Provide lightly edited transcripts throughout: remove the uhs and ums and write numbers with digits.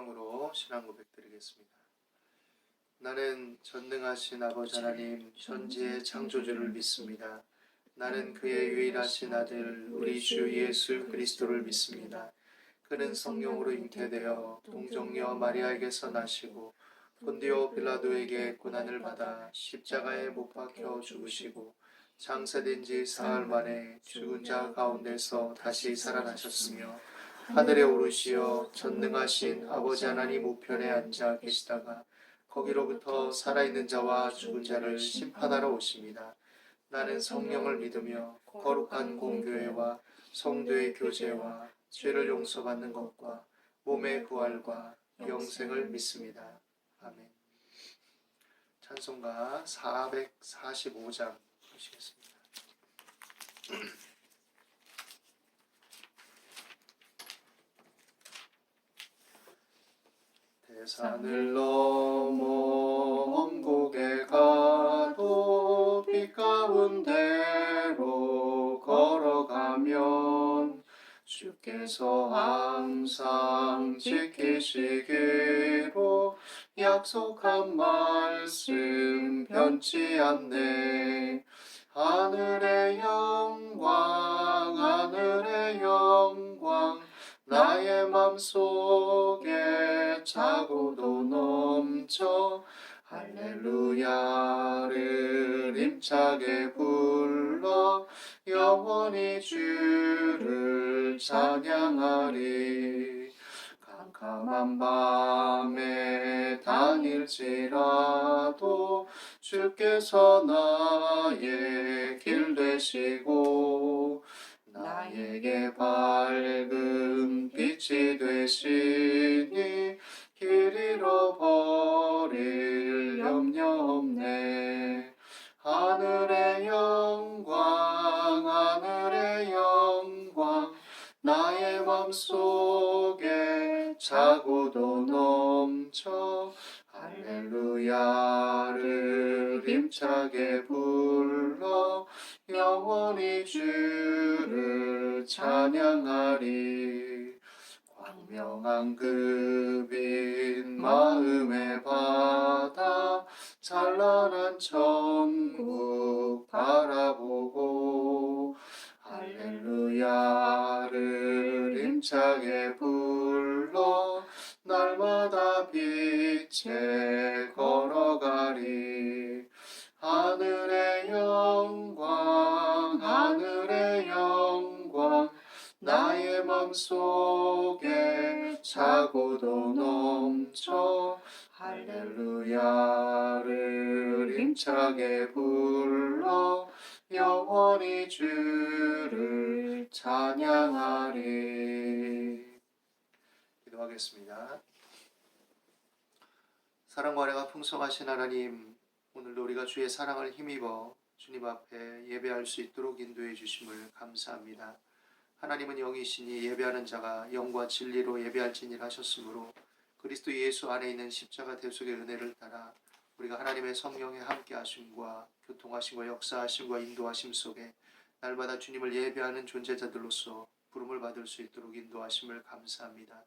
성령으로 신앙 고백드리겠습니다. 나는 전능하신 아버지 하나님 천지의 창조주를 믿습니다. 나는 그의 유일하신 아들 우리 주 예수 그리스도를 믿습니다. 그는 성령으로 잉태되어 동정녀 마리아에게서 나시고 본디오 빌라도에게 고난을 받아 십자가에 못 박혀 죽으시고 장사된 지 사흘 만에 죽은 자 가운데서 다시 살아나셨으며 하늘에 오르시어 전능하신 아버지 하나님 우편에 앉아 계시다가 거기로부터 살아있는 자와 죽은 자를 심판하러 오십니다. 나는 성령을 믿으며 거룩한 공교회와 성도의 교제와 죄를 용서받는 것과 몸의 부활과 영생을 믿습니다. 아멘. 찬송가 445장 보시겠습니다. 대산을 넘어 엄곡에 가도 빛 가운데로 걸어가면 주께서 항상 지키시기로 약속한 말씀 변치 않네. 하늘의 영광 하늘의 영광 나의 맘속에 차고도 넘쳐 할렐루야를 힘차게 불러 영원히 주를 찬양하리. 캄캄한 밤에 다닐지라도 주께서 나의 길 되시고 나에게 밝은 빛이 되시니 길 잃어버릴 염려 없네. 하늘의 영광 하늘의 영광 나의 맘속에 차고도 넘쳐 할렐루야를 힘차게 불러 영원히 주를 찬양하리. 광명한 그 빛 마음의 바다 찬란한 천국 바라보고 할렐루야를 힘차게 불러 날마다 빛에 걸어가리. 하늘의 영광 하늘의 영광 나의 맘속에 차고도 넘쳐 할렐루야를 힘차게 불러 영원히 주를 찬양하리. 기도하겠습니다. 사랑과 은혜가 풍성하신 하나님, 오늘도 우리가 주의 사랑을 힘입어 주님 앞에 예배할 수 있도록 인도해 주심을 감사합니다. 하나님은 영이시니 예배하는 자가 영과 진리로 예배할지니라 하셨으므로 그리스도 예수 안에 있는 십자가 대속의 은혜를 따라 우리가 하나님의 성령의 함께 하심과 교통하심과 역사하심과 인도하심 속에 날마다 주님을 예배하는 존재자들로서 부름을 받을 수 있도록 인도하심을 감사합니다.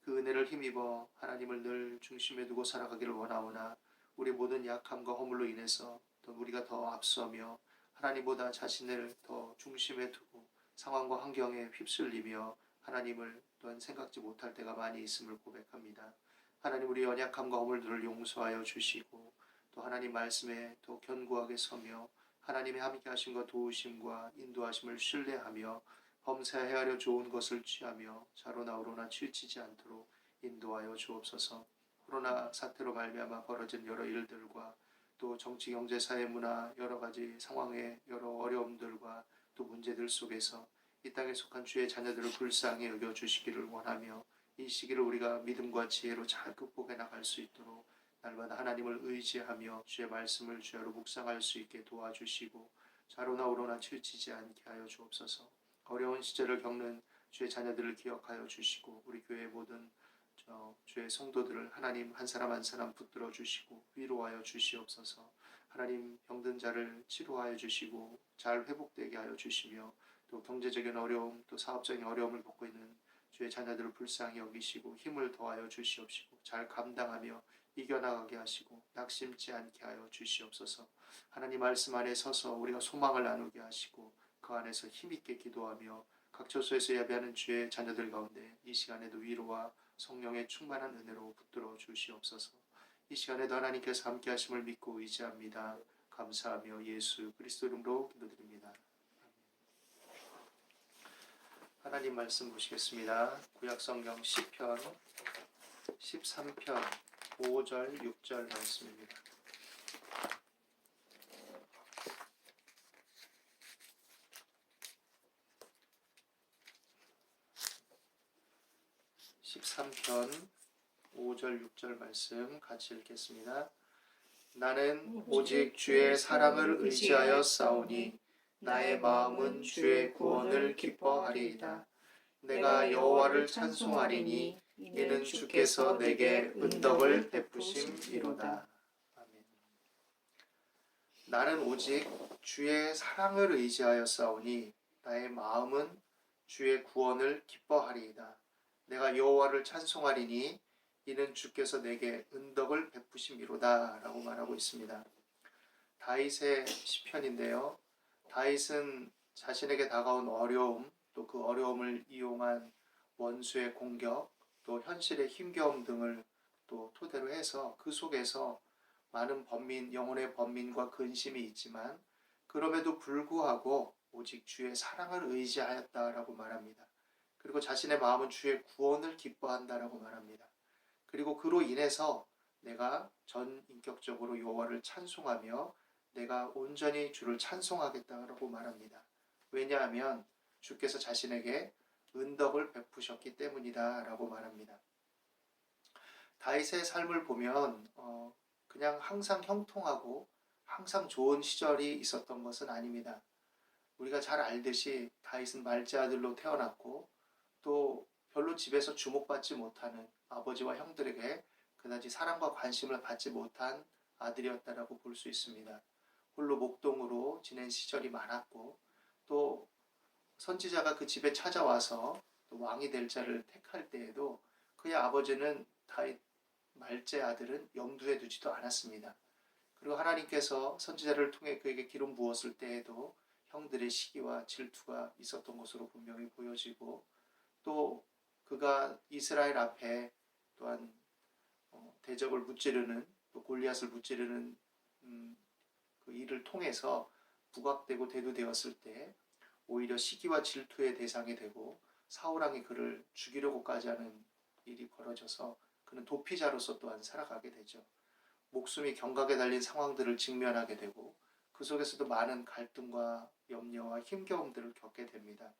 그 은혜를 힘입어 하나님을 늘 중심에 두고 살아가기를 원하오나 우리 모든 약함과 허물로 인해서 또 우리가 더 앞서며 하나님보다 자신을 더 중심에 두고 상황과 환경에 휩쓸리며 하나님을 또한 생각지 못할 때가 많이 있음을 고백합니다. 하나님, 우리 연약함과 허물들을 용서하여 주시고 또 하나님 말씀에 또 견고하게 서며 하나님의 함께 하심과 도우심과 인도하심을 신뢰하며 범사에 헤아려 좋은 것을 취하며 좌로나 우로나 치우치지 않도록 인도하여 주옵소서. 코로나 사태로 말미암아 벌어진 여러 일들과 또 정치, 경제, 사회, 문화 여러 가지 상황의 여러 어려움들과 또 문제들 속에서 이 땅에 속한 주의 자녀들을 불쌍히 여겨주시기를 원하며 이 시기를 우리가 믿음과 지혜로 잘 극복해 나갈 수 있도록 날마다 하나님을 의지하며 주의 말씀을 주야로 묵상할 수 있게 도와주시고 좌로나 우로나 치우치지 않게 하여 주옵소서. 어려운 시절을 겪는 주의 자녀들을 기억하여 주시고 우리 교회의 모든 주의 성도들을 하나님 한 사람 한 사람 붙들어 주시고 위로하여 주시옵소서. 하나님, 병든 자를 치료하여 주시고 잘 회복되게 하여 주시며 또 경제적인 어려움 또 사업적인 어려움을 겪고 있는 주의 자녀들을 불쌍히 여기시고 힘을 더하여 주시옵시고 잘 감당하며 이겨나가게 하시고 낙심치 않게 하여 주시옵소서. 하나님 말씀 안에 서서 우리가 소망을 나누게 하시고 그 안에서 힘있게 기도하며 각 처소에서 예배하는 주의 자녀들 가운데 이 시간에도 위로와 성령의 충만한 은혜로 붙들어 주시옵소서. 이 시간에도 하나님께서 함께 하심을 믿고 의지합니다. 감사하며 예수 그리스도 이름으로 기도드립니다. 하나님 말씀 보시겠습니다. 구약성경 시편 13편 5절 6절 말씀입니다. (13편) 5절 6절 말씀 같이 읽겠습니다. 나는 오직 주의 사랑을 의지하여 싸우니 나의 마음은 주의 구원을 기뻐하리이다. 내가 여호와를 찬송하리니 이는 주께서 내게 은덕을 베푸심이로다. 아멘. 나는 오직 주의 사랑을 의지하여 싸우니 나의 마음은 주의 구원을 기뻐하리이다. 내가 여호와를 찬송하리니 이는 주께서 내게 은덕을 베푸심이로다 라고 말하고 있습니다. 다윗의 시편인데요. 다윗은 자신에게 다가온 어려움, 또 그 어려움을 이용한 원수의 공격, 또 현실의 힘겨움 등을 또 토대로 해서 그 속에서 많은 영혼의 번민과 근심이 있지만 그럼에도 불구하고 오직 주의 사랑을 의지하였다라고 말합니다. 그리고 자신의 마음은 주의 구원을 기뻐한다라고 말합니다. 그리고 그로 인해서 내가 전인격적으로 여호와를 찬송하며 내가 온전히 주를 찬송하겠다라고 말합니다. 왜냐하면 주께서 자신에게 은덕을 베푸셨기 때문이다 라고 말합니다. 다윗의 삶을 보면 그냥 항상 형통하고 항상 좋은 시절이 있었던 것은 아닙니다. 우리가 잘 알듯이 다윗은 말제 아들로 태어났고 또 별로 집에서 주목받지 못하는 아버지와 형들에게 그다지 사랑과 관심을 받지 못한 아들이었다라고 볼 수 있습니다. 홀로 목동으로 지낸 시절이 많았고 또 선지자가 그 집에 찾아와서 또 왕이 될 자를 택할 때에도 그의 아버지는 다윗 말제 아들은 염두에 두지도 않았습니다. 그리고 하나님께서 선지자를 통해 그에게 기름 부었을 때에도 형들의 시기와 질투가 있었던 것으로 분명히 보여지고 또 그가 이스라엘 앞에 또한 대적을 무찌르는 또 골리앗을 무찌르는 그 일을 통해서 부각되고 대두되었을 때 오히려 시기와 질투의 대상이 되고 사울왕이 그를 죽이려고까지 하는 일이 벌어져서 그는 도피자로서 또한 살아가게 되죠. 목숨이 경각에 달린 상황들을 직면하게 되고 그 속에서도 많은 갈등과 염려와 힘겨움들을 겪게 됩니다.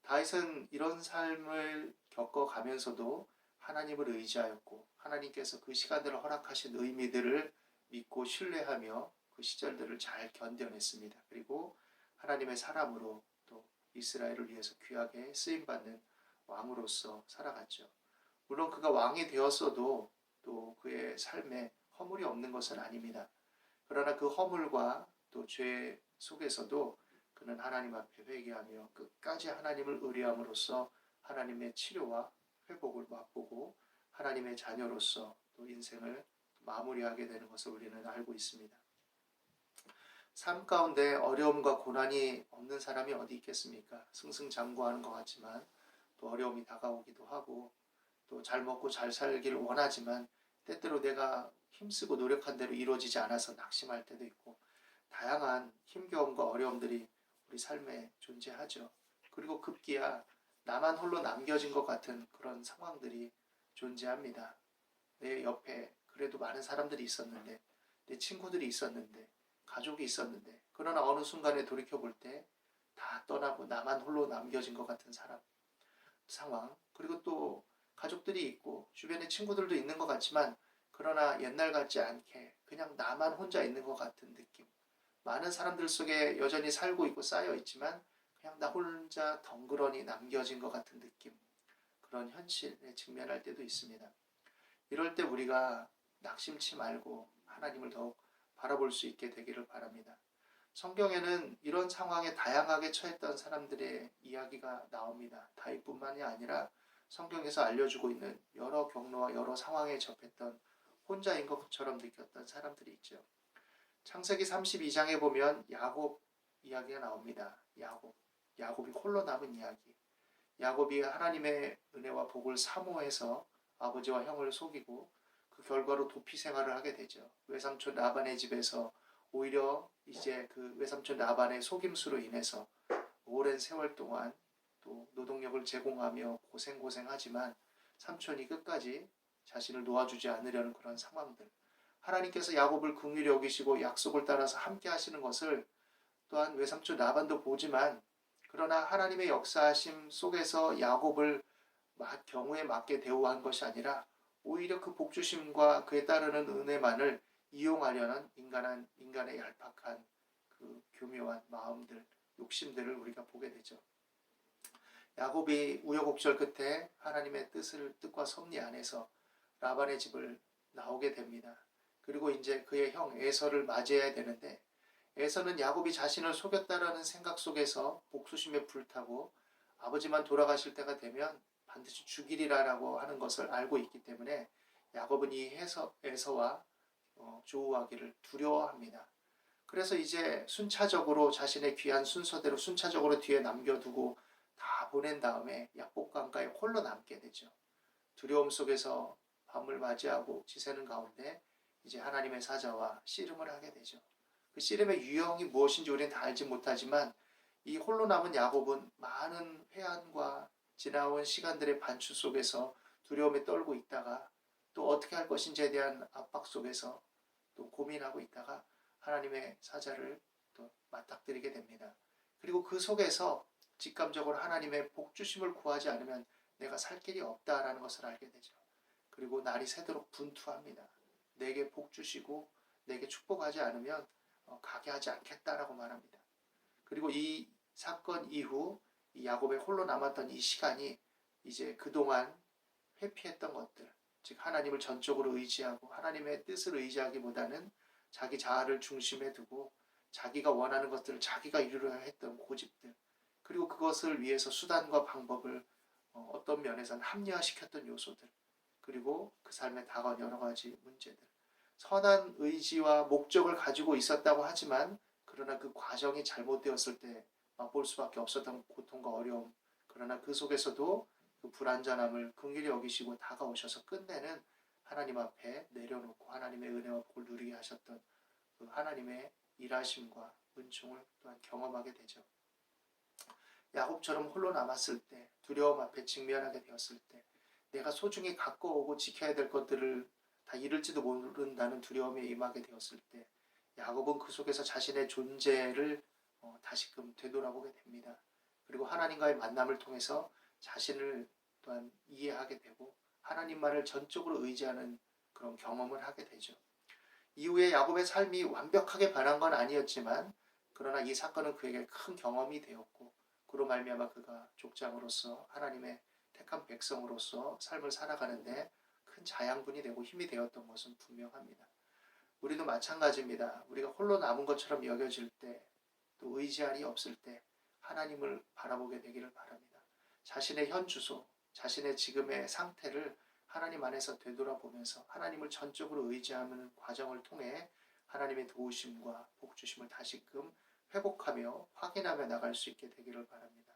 다윗은 이런 삶을 겪어가면서도 하나님을 의지하였고 하나님께서 그 시간들을 허락하신 의미들을 믿고 신뢰하며 그 시절들을 잘 견뎌냈습니다. 그리고 하나님의 사람으로 또 이스라엘을 위해서 귀하게 쓰임받는 왕으로서 살아갔죠. 물론 그가 왕이 되었어도 또 그의 삶에 허물이 없는 것은 아닙니다. 그러나 그 허물과 또 죄 속에서도 그는 하나님 앞에 회개하며 끝까지 하나님을 의뢰함으로써 하나님의 치료와 회복을 맛보고 하나님의 자녀로서 또 인생을 마무리하게 되는 것을 우리는 알고 있습니다. 삶 가운데 어려움과 고난이 없는 사람이 어디 있겠습니까? 승승장구하는 것 같지만 또 어려움이 다가오기도 하고 또 잘 먹고 잘 살기를 원하지만 때때로 내가 힘쓰고 노력한 대로 이루어지지 않아서 낙심할 때도 있고 다양한 힘겨움과 어려움들이 우리 삶에 존재하죠. 그리고 급기야 나만 홀로 남겨진 것 같은 그런 상황들이 존재합니다. 내 옆에 그래도 많은 사람들이 있었는데 내 친구들이 있었는데 가족이 있었는데 그러나 어느 순간에 돌이켜볼 때 다 떠나고 나만 홀로 남겨진 것 같은 상황 그리고 또 가족들이 있고 주변에 친구들도 있는 것 같지만 그러나 옛날 같지 않게 그냥 나만 혼자 있는 것 같은 느낌 많은 사람들 속에 여전히 살고 있고 쌓여 있지만 그냥 나 혼자 덩그러니 남겨진 것 같은 느낌 그런 현실에 직면할 때도 있습니다. 이럴 때 우리가 낙심치 말고 하나님을 더욱 바라볼 수 있게 되기를 바랍니다. 성경에는 이런 상황에 다양하게 처했던 사람들의 이야기가 나옵니다. 다윗뿐만이 아니라 성경에서 알려주고 있는 여러 경로와 여러 상황에 접했던 혼자인 것처럼 느꼈던 사람들이 있죠. 창세기 32장에 보면 야곱 이야기가 나옵니다. 야곱이 홀로 남은 이야기. 야곱이 하나님의 은혜와 복을 사모해서 아버지와 형을 속이고 그 결과로 도피 생활을 하게 되죠. 외삼촌 라반의 집에서 오히려 이제 그 외삼촌 라반의 속임수로 인해서 오랜 세월 동안 또 노동력을 제공하며 고생하지만 삼촌이 끝까지 자신을 놓아주지 않으려는 그런 상황들. 하나님께서 야곱을 긍휼히 여기시고 약속을 따라서 함께 하시는 것을 또한 외삼촌 라반도 보지만, 그러나 하나님의 역사하심 속에서 야곱을 경우에 맞게 대우한 것이 아니라 오히려 그 복주심과 그에 따르는 은혜만을 이용하려는 인간의 얄팍한 그 교묘한 마음들, 욕심들을 우리가 보게 되죠. 야곱이 우여곡절 끝에 하나님의 뜻과 섭리 안에서 라반의 집을 나오게 됩니다. 그리고 이제 그의 형 에서를 맞이해야 되는데, 에서는 야곱이 자신을 속였다라는 생각 속에서 복수심에 불타고 아버지만 돌아가실 때가 되면 반드시 죽이리라라고 하는 것을 알고 있기 때문에 야곱은 이 에서와 조우하기를 두려워합니다. 그래서 이제 순차적으로 자신의 귀한 순서대로 순차적으로 뒤에 남겨두고 다 보낸 다음에 약복강가에 홀로 남게 되죠. 두려움 속에서 밤을 맞이하고 지새는 가운데 이제 하나님의 사자와 씨름을 하게 되죠. 그 씨름의 유형이 무엇인지 우리는 다 알지 못하지만 이 홀로 남은 야곱은 많은 회한과 지나온 시간들의 반추 속에서 두려움에 떨고 있다가 또 어떻게 할 것인지에 대한 압박 속에서 또 고민하고 있다가 하나님의 사자를 또 맞닥뜨리게 됩니다. 그리고 그 속에서 직감적으로 하나님의 복주심을 구하지 않으면 내가 살 길이 없다라는 것을 알게 되죠. 그리고 날이 새도록 분투합니다. 내게 복주시고 내게 축복하지 않으면 가게 하지 않겠다라고 말합니다. 그리고 이 사건 이후 이 야곱의 홀로 남았던 이 시간이 이제 그동안 회피했던 것들, 즉 하나님을 전적으로 의지하고 하나님의 뜻을 의지하기보다는 자기 자아를 중심에 두고 자기가 원하는 것들을 자기가 이루려 했던 고집들, 그리고 그것을 위해서 수단과 방법을 어떤 면에서는 합리화시켰던 요소들, 그리고 그 삶에 다가온 여러 가지 문제들, 선한 의지와 목적을 가지고 있었다고 하지만 그러나 그 과정이 잘못되었을 때 맛볼 수밖에 없었던 고통과 어려움, 그러나 그 속에서도 그 불완전함을 긍휼히 여기시고 다가오셔서 끝내는 하나님 앞에 내려놓고 하나님의 은혜와 복을 누리게 하셨던 그 하나님의 일하심과 은총을 또한 경험하게 되죠. 야곱처럼 홀로 남았을 때, 두려움 앞에 직면하게 되었을 때, 내가 소중히 가꿔오고 지켜야 될 것들을 다 잃을지도 모른다는 두려움에 임하게 되었을 때, 야곱은 그 속에서 자신의 존재를 다시금 되돌아보게 됩니다. 그리고 하나님과의 만남을 통해서 자신을 또한 이해하게 되고 하나님만을 전적으로 의지하는 그런 경험을 하게 되죠. 이후에 야곱의 삶이 완벽하게 변한 건 아니었지만 그러나 이 사건은 그에게 큰 경험이 되었고, 그로 말미암아 그가 족장으로서 하나님의 택한 백성으로서 삶을 살아가는데 큰 자양분이 되고 힘이 되었던 것은 분명합니다. 우리도 마찬가지입니다. 우리가 홀로 남은 것처럼 여겨질 때, 또 의지할이 없을 때 하나님을 바라보게 되기를 바랍니다. 자신의 현 주소, 자신의 지금의 상태를 하나님 안에서 되돌아보면서 하나님을 전적으로 의지하는 과정을 통해 하나님의 도우심과 복주심을 다시금 회복하며 확인하며 나갈 수 있게 되기를 바랍니다.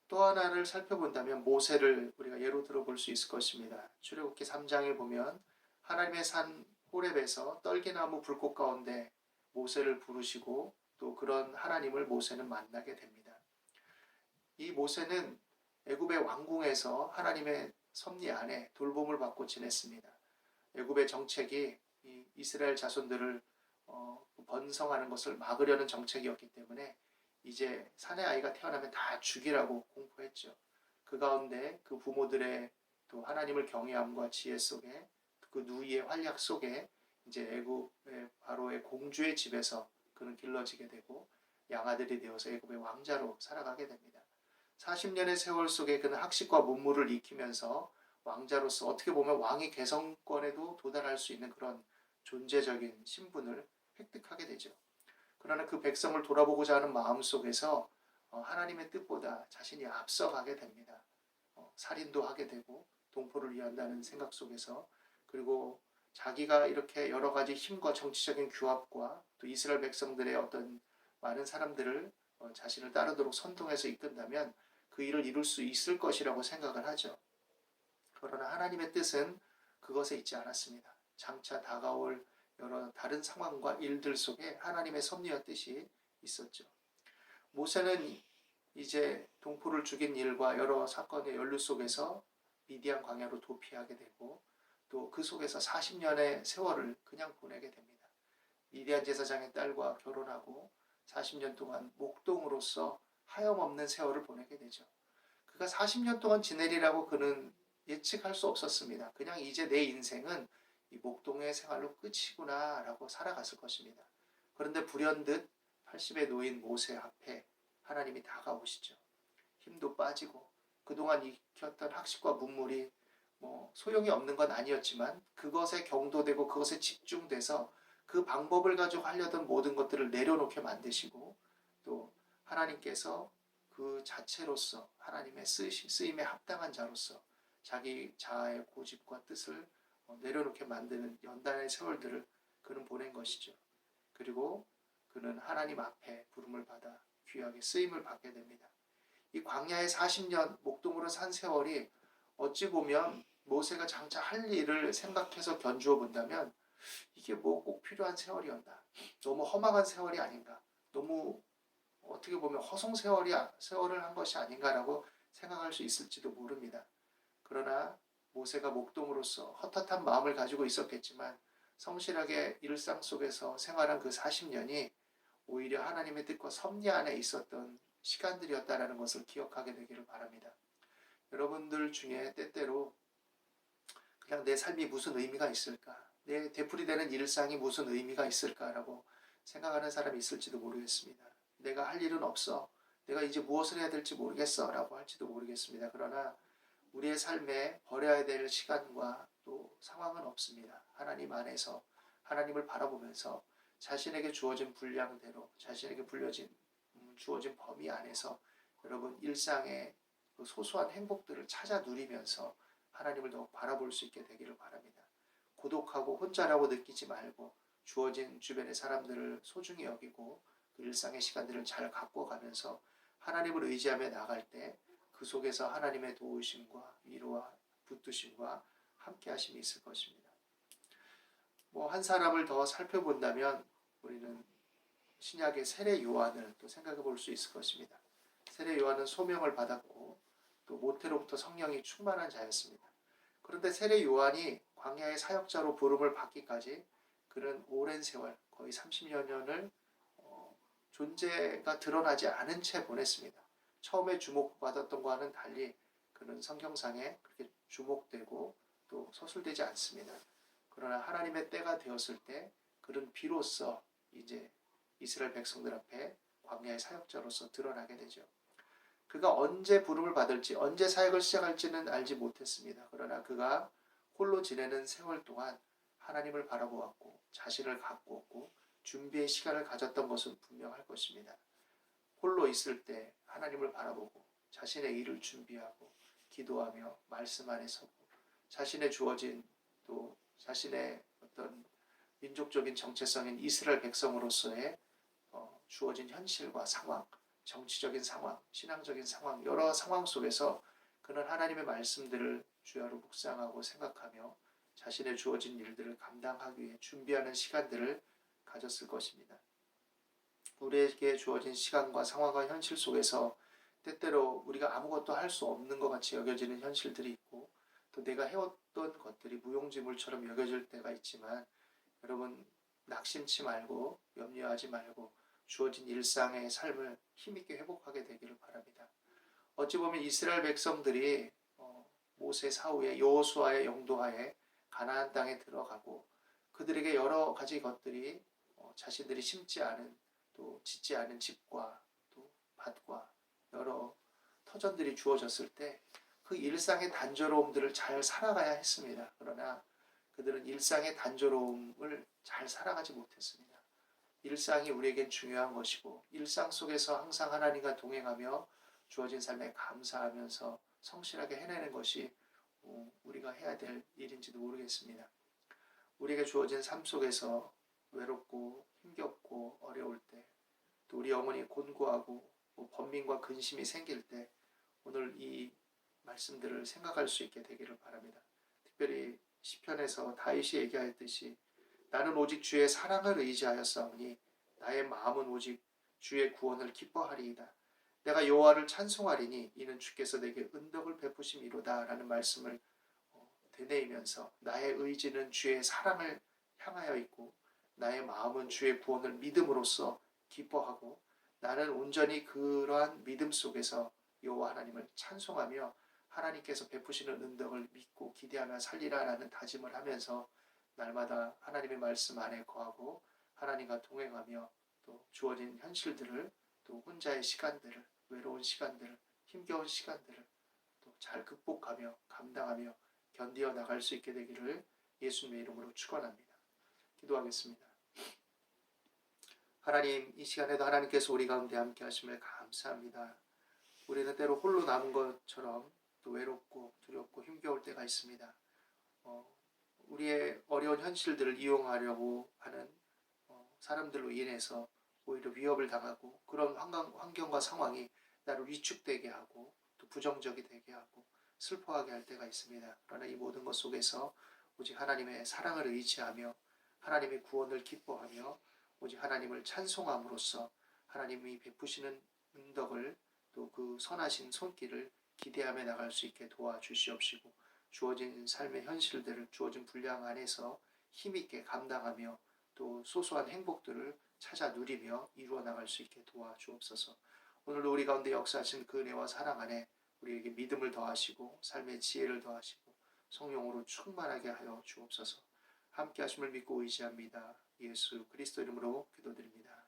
또 하나를 살펴본다면 모세를 우리가 예로 들어볼 수 있을 것입니다. 출애굽기 3장에 보면 하나님의 산 호렙에서 떨기나무 불꽃 가운데 모세를 부르시고 또 그런 하나님을 모세는 만나게 됩니다. 이 모세는 애굽의 왕궁에서 하나님의 섭리 안에 돌봄을 받고 지냈습니다. 애굽의 정책이 이 이스라엘 자손들을 번성하는 것을 막으려는 정책이었기 때문에 이제 사내 아이가 태어나면 다 죽이라고 공포했죠. 그 가운데 그 부모들의 또 하나님을 경외함과 지혜 속에 그 누이의 활약 속에 이제 애굽의 바로의 공주의 집에서 그는 길러지게 되고 양아들이 되어서 애굽의 왕자로 살아가게 됩니다. 40년의 세월 속에 그는 학식과 문무를 익히면서 왕자로서 어떻게 보면 왕의 개성권에도 도달할 수 있는 그런 존재적인 신분을 획득하게 되죠. 그러나 그 백성을 돌아보고자 하는 마음 속에서 하나님의 뜻보다 자신이 앞서가게 됩니다. 살인도 하게 되고 동포를 위한다는 생각 속에서, 그리고 자기가 이렇게 여러 가지 힘과 정치적인 규합과 또 이스라엘 백성들의 어떤 많은 사람들을 자신을 따르도록 선동해서 이끈다면 그 일을 이룰 수 있을 것이라고 생각을 하죠. 그러나 하나님의 뜻은 그것에 있지 않았습니다. 장차 다가올 여러 다른 상황과 일들 속에 하나님의 섭리와 뜻이 있었죠. 모세는 이제 동포를 죽인 일과 여러 사건의 연루 속에서 미디안 광야로 도피하게 되고 또 그 속에서 40년의 세월을 그냥 보내게 됩니다. 미디안 제사장의 딸과 결혼하고 40년 동안 목동으로서 하염없는 세월을 보내게 되죠. 그가 40년 동안 지내리라고 그는 예측할 수 없었습니다. 그냥 이제 내 인생은 이 목동의 생활로 끝이구나 라고 살아갔을 것입니다. 그런데 불현듯 80에 놓인 모세 앞에 하나님이 다가오시죠. 힘도 빠지고 그동안 익혔던 학식과 문물이 소용이 없는 건 아니었지만 그것에 경도되고 그것에 집중돼서 그 방법을 가지고 하려던 모든 것들을 내려놓게 만드시고 또 하나님께서 그 자체로서 하나님의 쓰임에 합당한 자로서 자기 자아의 고집과 뜻을 내려놓게 만드는 연단의 세월들을 그는 보낸 것이죠. 그리고 그는 하나님 앞에 부름을 받아 귀하게 쓰임을 받게 됩니다. 이 광야의 40년 목동으로 산 세월이 어찌 보면 모세가 장차 할 일을 생각해서 견주어 본다면 이게 꼭 필요한 세월이었나, 너무 허망한 세월이 아닌가, 너무 어떻게 보면 허송 세월을 한 것이 아닌가라고 생각할 수 있을지도 모릅니다. 그러나 모세가 목동으로서 헛헛한 마음을 가지고 있었겠지만 성실하게 일상 속에서 생활한 그 40년이 오히려 하나님의 뜻과 섭리 안에 있었던 시간들이었다라는 것을 기억하게 되기를 바랍니다. 여러분들 중에 때때로 그냥 내 삶이 무슨 의미가 있을까, 내 되풀이되는 일상이 무슨 의미가 있을까라고 생각하는 사람이 있을지도 모르겠습니다. 내가 할 일은 없어, 내가 이제 무엇을 해야 될지 모르겠어 라고 할지도 모르겠습니다. 그러나 우리의 삶에 버려야 될 시간과 또 상황은 없습니다. 하나님 안에서 하나님을 바라보면서 자신에게 주어진 분량대로 자신에게 주어진 범위 안에서 여러분 일상의 그 소소한 행복들을 찾아 누리면서 하나님을 더욱 바라볼 수 있게 되기를 바랍니다. 고독하고 혼자라고 느끼지 말고 주어진 주변의 사람들을 소중히 여기고 그 일상의 시간들을 잘 갖고 가면서 하나님을 의지하며 나갈 때 그 속에서 하나님의 도우심과 위로와 붙드심과 함께 하심이 있을 것입니다. 한 사람을 더 살펴본다면 우리는 신약의 세례 요한을 또 생각해 볼 수 있을 것입니다. 세례 요한은 소명을 받았고 또 모태로부터 성령이 충만한 자였습니다. 그런데 세례 요한이 광야의 사역자로 부름을 받기까지 그는 오랜 세월, 거의 30여 년을 존재가 드러나지 않은 채 보냈습니다. 처음에 주목받았던 것과는 달리 그는 성경상에 그렇게 주목되고 또 서술되지 않습니다. 그러나 하나님의 때가 되었을 때 그는 비로소 이제 이스라엘 백성들 앞에 광야의 사역자로서 드러나게 되죠. 그가 언제 부름을 받을지, 언제 사역을 시작할지는 알지 못했습니다. 그러나 그가 홀로 지내는 세월 동안 하나님을 바라보았고 자신을 가꾸었고 준비의 시간을 가졌던 것은 분명할 것입니다. 홀로 있을 때 하나님을 바라보고 자신의 일을 준비하고 기도하며 말씀 안에 서고 자신의 주어진 또 자신의 어떤 민족적인 정체성인 이스라엘 백성으로서의 주어진 현실과 상황, 정치적인 상황, 신앙적인 상황, 여러 상황 속에서 그는 하나님의 말씀들을 주야로 묵상하고 생각하며 자신의 주어진 일들을 감당하기 위해 준비하는 시간들을 가졌을 것입니다. 우리에게 주어진 시간과 상황과 현실 속에서 때때로 우리가 아무것도 할 수 없는 것 같이 여겨지는 현실들이 있고 또 내가 해왔던 것들이 무용지물처럼 여겨질 때가 있지만 여러분 낙심치 말고 염려하지 말고 주어진 일상의 삶을 힘있게 회복하게 되기를 바랍니다. 어찌 보면 이스라엘 백성들이 모세 사후에 여호수아의 영도하에 가나안 땅에 들어가고 그들에게 여러 가지 것들이 자신들이 심지 않은 또 짓지 않은 집과 또 밭과 여러 터전들이 주어졌을 때 그 일상의 단조로움들을 잘 살아가야 했습니다. 그러나 그들은 일상의 단조로움을 잘 살아가지 못했습니다. 일상이 우리에겐 중요한 것이고 일상 속에서 항상 하나님과 동행하며 주어진 삶에 감사하면서 성실하게 해내는 것이 우리가 해야 될 일인지도 모르겠습니다. 우리에게 주어진 삶 속에서 외롭고 힘겹고 어려울 때, 또 우리 영혼이 곤고하고 번민과 근심이 생길 때 오늘 이 말씀들을 생각할 수 있게 되기를 바랍니다. 특별히 시편에서 다윗이 얘기하였듯이 나는 오직 주의 사랑을 의지하였사오니 나의 마음은 오직 주의 구원을 기뻐하리이다. 내가 여호와를 찬송하리니 이는 주께서 내게 은덕을 베푸심이로다 라는 말씀을 되뇌이면서 나의 의지는 주의 사랑을 향하여 있고 나의 마음은 주의 구원을 믿음으로써 기뻐하고 나는 온전히 그러한 믿음 속에서 여호와 하나님을 찬송하며 하나님께서 베푸시는 은덕을 믿고 기대하며 살리라라는 다짐을 하면서 날마다 하나님의 말씀 안에 거하고 하나님과 동행하며 또 주어진 현실들을 또 혼자의 시간들을 외로운 시간들을 힘겨운 시간들을 또 잘 극복하며 감당하며 견디어 나갈 수 있게 되기를 예수님의 이름으로 축원합니다. 기도하겠습니다. 하나님, 이 시간에도 하나님께서 우리 가운데 함께 하심을 감사합니다. 우리는 때로 홀로 남은 것처럼 또 외롭고 두렵고 힘겨울 때가 있습니다. 우리의 어려운 현실들을 이용하려고 하는 사람들로 인해서 오히려 위협을 당하고 그런 환경과 상황이 나를 위축되게 하고 또 부정적이 되게 하고 슬퍼하게 할 때가 있습니다. 그러나 이 모든 것 속에서 오직 하나님의 사랑을 의지하며 하나님의 구원을 기뻐하며 오직 하나님을 찬송함으로써 하나님이 베푸시는 은덕을 또 그 선하신 손길을 기대하며 나갈 수 있게 도와주시옵시고 주어진 삶의 현실들을 주어진 분량 안에서 힘있게 감당하며 또 소소한 행복들을 찾아 누리며 이루어 나갈 수 있게 도와주옵소서. 오늘도 우리 가운데 역사하신 그 은혜와 사랑 안에 우리에게 믿음을 더하시고 삶의 지혜를 더하시고 성령으로 충만하게 하여 주옵소서. 함께 하심을 믿고 의지합니다. 예수 그리스도 이름으로 기도드립니다.